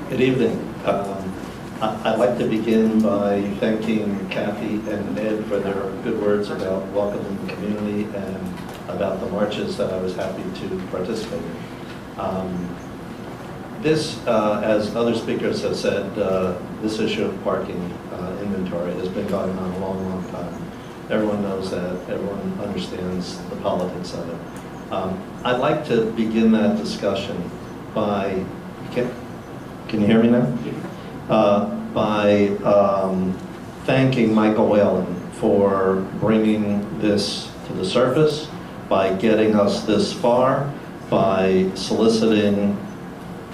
Good evening. I'd like to begin by thanking Kathy and Ed for their good words about welcoming the community and about the marches that I was happy to participate in. This, as other speakers have said, this issue of parking inventory has been going on a long, long time. Everyone knows that. Everyone understands the politics of it. I'd like to begin that discussion by, can you hear me now? By thanking Michael Whalen for bringing this to the surface, by getting us this far, by soliciting,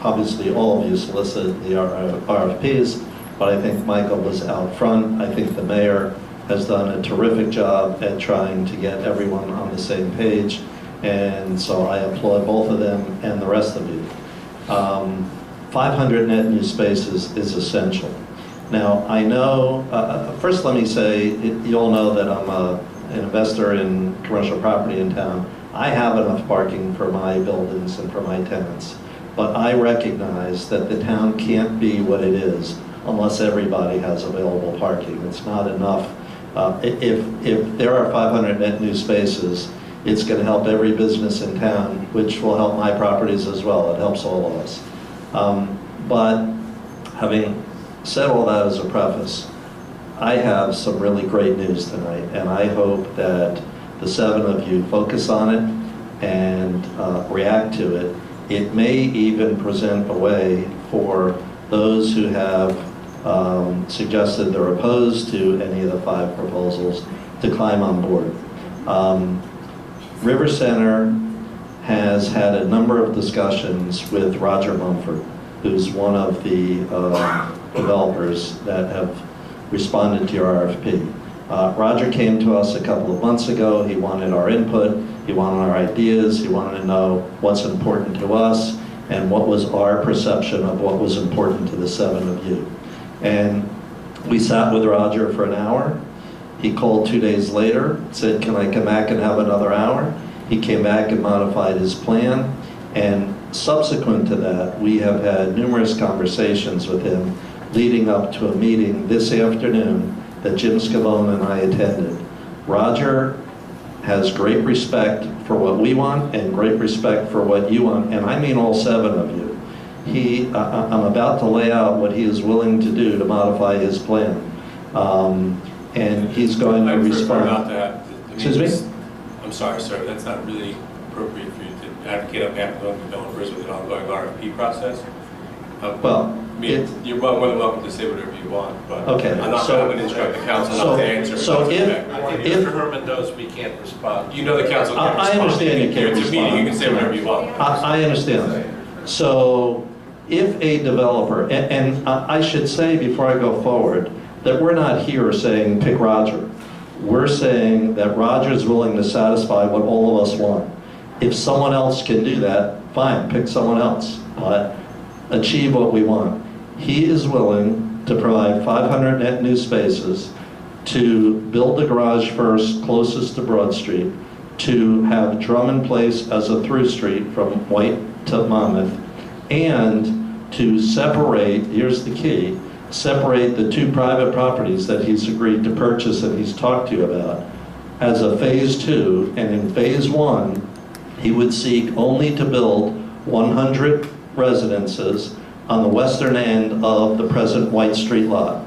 obviously all of you solicited the RFPs, but I think Michael was out front. I think the mayor has done a terrific job at trying to get everyone on the same page, and so I applaud both of them and the rest of you. 500 net new spaces is essential. Now, I know, first let me say, you all know that I'm an investor in commercial property in town. I have enough parking for my buildings and for my tenants, but I recognize that the town can't be what it is unless everybody has available parking. It's not enough. If there are 500 net new spaces, it's going to help every business in town, which will help my properties as well. It helps all of us. But having said all that as a preface, I have some really great news tonight, and I hope that the 7 of you focus on it and react to it. It may even present a way for those who have suggested they're opposed to any of the 5 proposals to climb on board. River Center has had a number of discussions with Roger Mumford, who's one of the developers that have responded to your RFP. Roger came to us a couple of months ago. He wanted our input, he wanted our ideas, he wanted to know what's important to us and what was our perception of what was important to the 7 of you. And we sat with Roger for an hour. He called 2 days later, said, can I come back and have another hour? He came back and modified his plan, and subsequent to that, we have had numerous conversations with him leading up to a meeting this afternoon that Jim Scavone and I attended. Roger has great respect for what we want and great respect for what you want, and I mean all 7 of you. I'm about to lay out what he is willing to do to modify his plan. And he's going to respond. About that. Excuse me? I'm sorry, sir. That's not really appropriate for you to advocate on behalf of developers with an ongoing RFP process. You're more than welcome to say whatever you want, but okay, I'm not going to instruct the council not to answer. So if Mr. Herman knows we can't respond. You know the council can't respond. I understand you can't respond. It's a meeting, you can say whatever you want. I understand. So if a developer, and I should say before I go forward, that we're not here saying pick Roger. We're saying that Roger's willing to satisfy what all of us want. If someone else can do that, fine, pick someone else, but achieve what we want. He is willing to provide 500 net new spaces, to build the garage first closest to Broad Street, to have Drummond Place as a through street from White to Monmouth, and to separate, here's the key, separate the 2 private properties that he's agreed to purchase and he's talked to you about as a phase 2, and in phase 1, he would seek only to build 100 residences on the western end of the present White Street lot.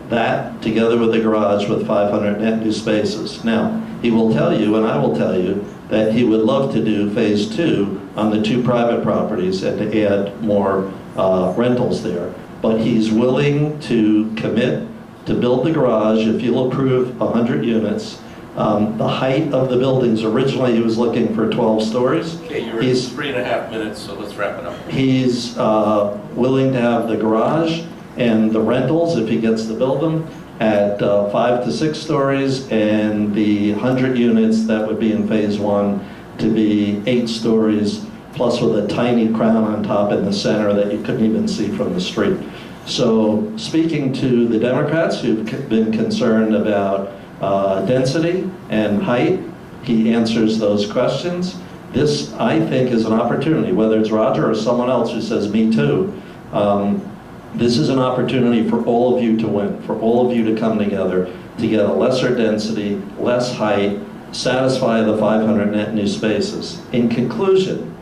That, together with the garage with 500 net new spaces. Now, he will tell you, and I will tell you, that he would love to do phase 2 on the 2 private properties and to add more rentals there. But he's willing to commit to build the garage if you'll approve 100 units. The height of the buildings, originally he was looking for 12 stories. Okay, you're at 3.5 minutes, so let's wrap it up. He's willing to have the garage and the rentals, if he gets to build them, at 5 to 6 stories, and the 100 units that would be in phase 1 to be 8 stories, plus with a tiny crown on top in the center that you couldn't even see from the street. So speaking to the Democrats who've been concerned about density and height, he answers those questions. This, I think, is an opportunity, whether it's Roger or someone else who says, me too. This is an opportunity for all of you to win, for all of you to come together to get a lesser density, less height, satisfy the 500 net new spaces. In conclusion,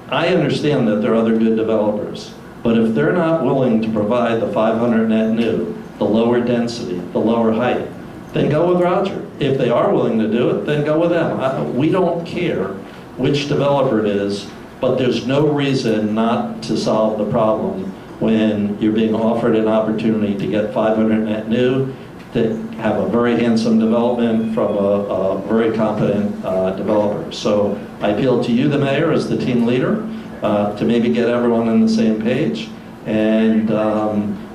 I understand that there are other good developers, but if they're not willing to provide the 500 net new, the lower density, the lower height, then go with Roger. If they are willing to do it, then go with them. We don't care which developer it is, but there's no reason not to solve the problem when you're being offered an opportunity to get 500 net new, to have a very handsome development from a very competent developer. So I appeal to you, the mayor, as the team leader, to maybe get everyone on the same page. And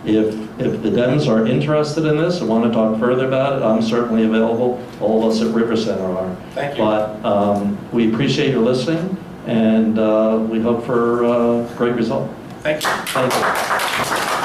if the Dems are interested in this and want to talk further about it, I'm certainly available. All of us at River Center are. Thank you. But we appreciate your listening, and we hope for a great result. Thank you. Thank you.